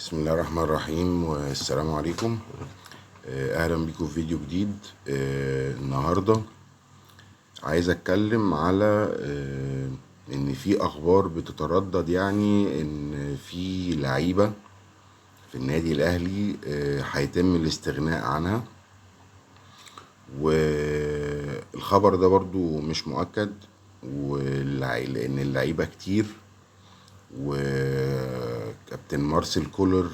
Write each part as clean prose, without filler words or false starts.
بسم الله الرحمن الرحيم والسلام عليكم. اهلا بيكم في فيديو جديد. النهارده عايز اتكلم على ان في اخبار بتتردد، يعني ان في لعيبه في النادي الاهلي هيتم الاستغناء عنها، والخبر ده برضو مش مؤكد، لان اللعيبه كتير، وكابتن مارسيل كولر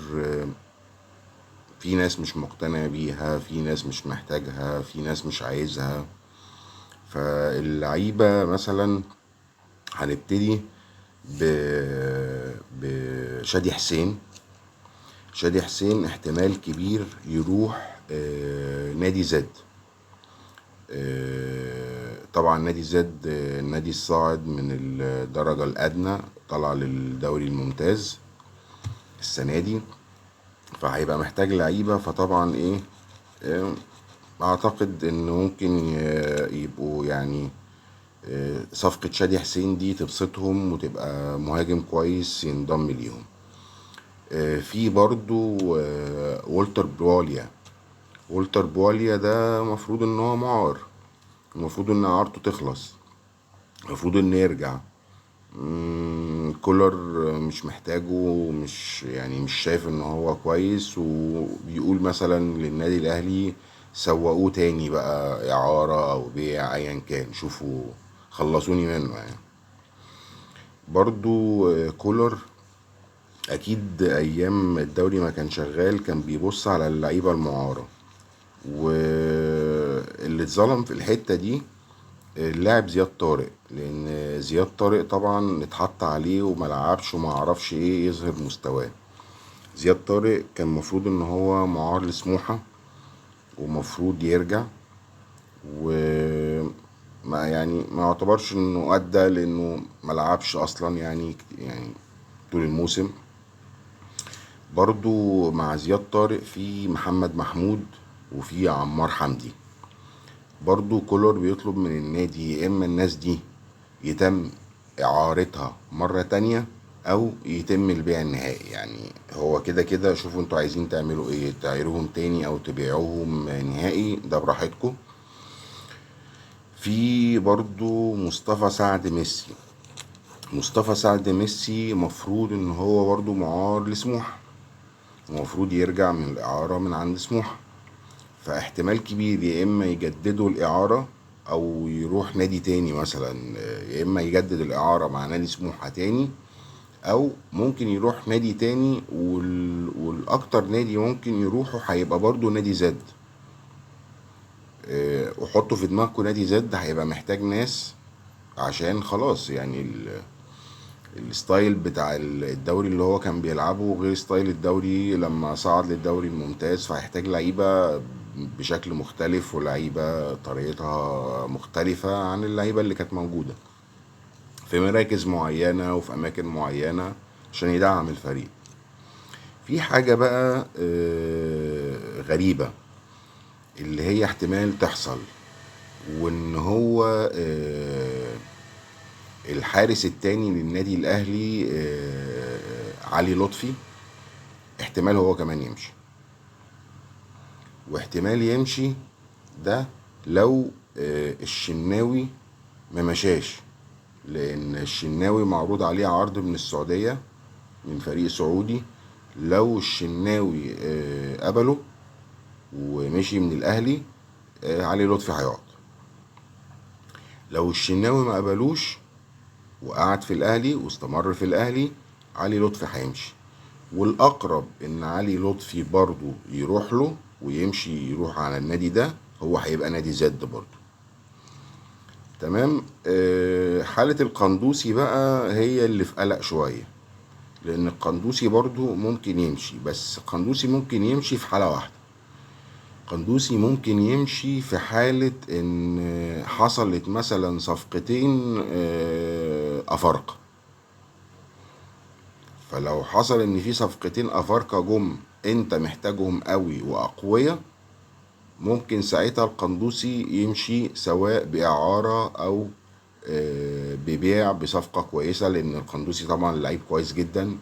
في ناس مش مقتنع بيها، في ناس مش محتاجها، في ناس مش عايزها. فاللعيبة مثلا هنبتدي ب... بشادي حسين. شادي حسين احتمال كبير يروح نادي زد. طبعا نادي زد النادي الصاعد من الدرجة الأدنى، طلع للدوري الممتاز السنة دي، فهيبقى محتاج لعيبة. فطبعا ايه، اعتقد ان ممكن يبقوا يعني صفقة شادي حسين دي تبسطهم وتبقى مهاجم كويس ينضم ليهم. في برضو والتر بواليا. والتر بواليا ده مفروض ان هو معار، المفروض ان اعارته تخلص، المفروض انه يرجع. كولر مش محتاجه، مش شايف ان هو كويس، وبيقول مثلا للنادي الاهلي سوقوه تاني بقى اعارة او بيع ايا كان، شوفوا خلصوني منه يعني. برضو كولر اكيد ايام الدوري ما كان شغال كان بيبص على اللعيبة المعارة، واللي اتظلم في الحتة دي اللاعب زياد طارق، لان زياد طارق طبعا اتحط عليه وما لعبش وما عرفش ايه يظهر مستواه. زياد طارق كان مفروض ان هو معار لسموحة ومفروض يرجع، وما يعني ما يعتبرش انه ادى لانه ما لعبش اصلا يعني طول الموسم. برضو مع زياد طارق في محمد محمود وفي عمار حمدي. برضو كولر بيطلب من النادي يا اما الناس دي يتم اعارتها مرة تانية او يتم البيع النهائي. يعني هو كده كده، شوفوا انتوا عايزين تعملوا ايه، تعيروهم تاني او تبيعوهم نهائي، ده براحتكم. في برضو مصطفى سعد ميسي. مصطفى سعد ميسي مفروض ان هو برضو معار لسموحة، ومفروض يرجع من الاعارة من عند سموحة. فاحتمال كبير يا اما يجددوا الاعارة او يروح نادي تاني مثلا، يا اما يجدد الاعارة مع نادي سموحة تاني، او ممكن يروح نادي تاني، والاكتر نادي ممكن يروحه هيبقى برضو نادي زد. وحطوا في دماغكم نادي زد هيبقى محتاج ناس، عشان خلاص يعني الستايل بتاع الدوري اللي هو كان بيلعبه غير ستايل الدوري لما صعد للدوري الممتاز، فهيحتاج لعيبة بشكل مختلف، ولعيبة طريقتها مختلفة عن اللعيبة اللي كانت موجودة في مراكز معينة وفي أماكن معينة عشان يدعم الفريق. في حاجة بقى غريبة اللي هي احتمال تحصل، وان هو الحارس التاني للنادي الاهلي علي لطفي احتمال هو كمان يمشي. واحتمال يمشي ده لو الشناوي ما مشاش، لان الشناوي معروض عليه عرض من السعودية من فريق سعودي. لو الشناوي قبله ومشي من الاهلي، علي لطفي هيقعد. لو الشناوي ما قبلوش وقعد في الاهلي واستمر في الاهلي، علي لطفي هيمشي. والاقرب ان علي لطفي برضو يروح له ويمشي يروح على النادي ده، هو هيبقى نادي زد برضو. تمام. حالة القندوسي بقى هي اللي في قلق شوية، لان القندوسي برضو ممكن يمشي، بس القندوسي ممكن يمشي في حالة واحدة. قندوسي ممكن يمشي في حالة ان حصلت مثلا صفقتين افارقة. فلو حصل ان في صفقتين افارقة جم انت محتاجهم قوي واقوياء، ممكن ساعتها القندوسي يمشي سواء باعارة او ببيع بصفقة كويسة، لان القندوسي طبعا لعيب كويس جدا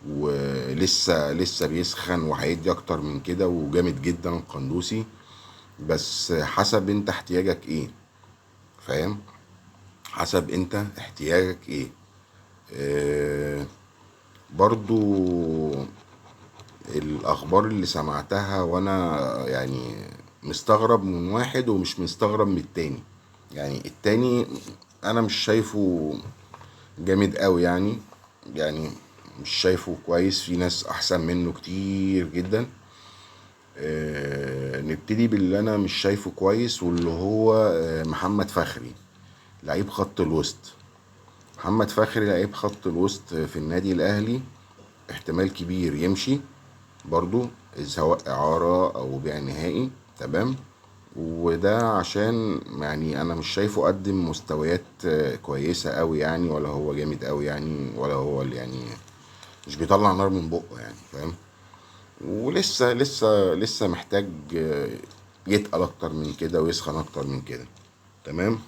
ولسه بيسخن وهيدي اكتر من كده وجامد جدا القندوسي. بس حسب انت احتياجك ايه، فاهم؟ حسب انت احتياجك ايه. آه برضو الاخبار اللي سمعتها وانا يعني مستغرب من واحد ومش مستغرب من التاني. يعني التاني انا مش شايفه جامد قوي يعني مش شايفه كويس، في ناس احسن منه كتير جدا. نبتدي باللي انا مش شايفه كويس، واللي هو محمد فخري لعيب خط الوسط. محمد فخري لعيب خط الوسط في النادي الاهلي، احتمال كبير يمشي برضو، سواء اعارة او بيع نهائي. تمام. وده عشان يعني انا مش شايفه قدم مستويات كويسة قوي يعني، ولا هو جامد قوي يعني، ولا هو اللي يعني مش بيطلع نار من بقه يعني، فاهم؟ ولسه محتاج يتقل اكتر من كده ويسخن اكتر من كده. تمام.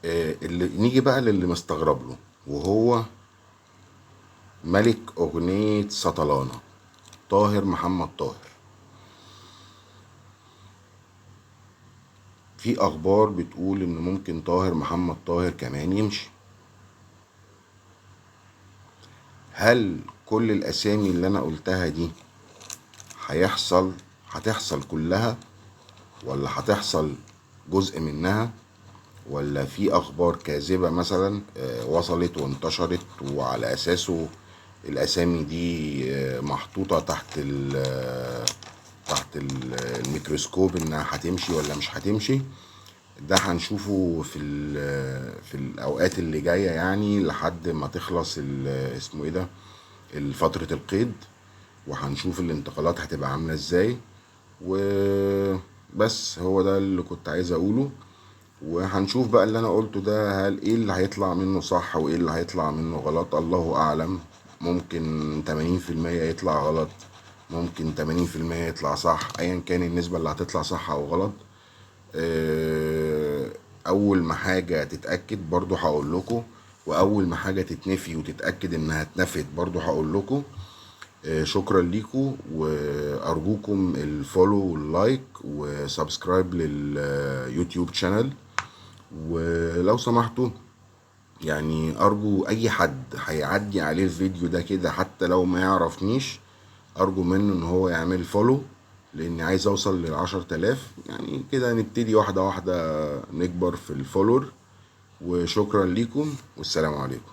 اللي نيجي بقى للي مستغرب له، وهو ملك اغنية سطلانة، طاهر محمد طاهر. في اخبار بتقول ان ممكن طاهر محمد طاهر كمان يمشي. هل كل الاسامي اللي انا قلتها دي هيحصل هتحصل كلها، ولا هتحصل جزء منها، ولا في اخبار كاذبة مثلا وصلت وانتشرت وعلى اساسه الاسامي دي محطوطة الميكروسكوب انها هتمشي ولا مش هتمشي؟ ده هنشوفه في الاوقات اللي جايه يعني، لحد ما تخلص اسمه ايه ده، فتره القيد. وهنشوف الانتقالات هتبقى عامله ازاي. وبس هو ده اللي كنت عايز اقوله. وهنشوف بقى اللي انا قلته ده، هل ايه اللي هيطلع منه صح وايه اللي هيطلع منه غلط، الله اعلم. ممكن 80% يطلع غلط، ممكن 80% يطلع صح، ايا كان النسبة اللي هتطلع صح او غلط. اول ما حاجة تتأكد برضو هقول لكم، واول ما حاجة تتنفي وتتأكد انها اتنفت برضو هقول لكم. شكرا ليكم، وارجوكم الفولو واللايك وسبسكرايب لليوتيوب شانل. ولو سمحتوا يعني ارجو اي حد هيعدي عليه الفيديو ده كده حتى لو ما يعرفنيش، ارجو منه ان هو يعمل فولو، لاني عايز اوصل ل10 تلاف يعني كده، نبتدي واحدة واحدة نكبر في الفولور. وشكرا ليكم والسلام عليكم.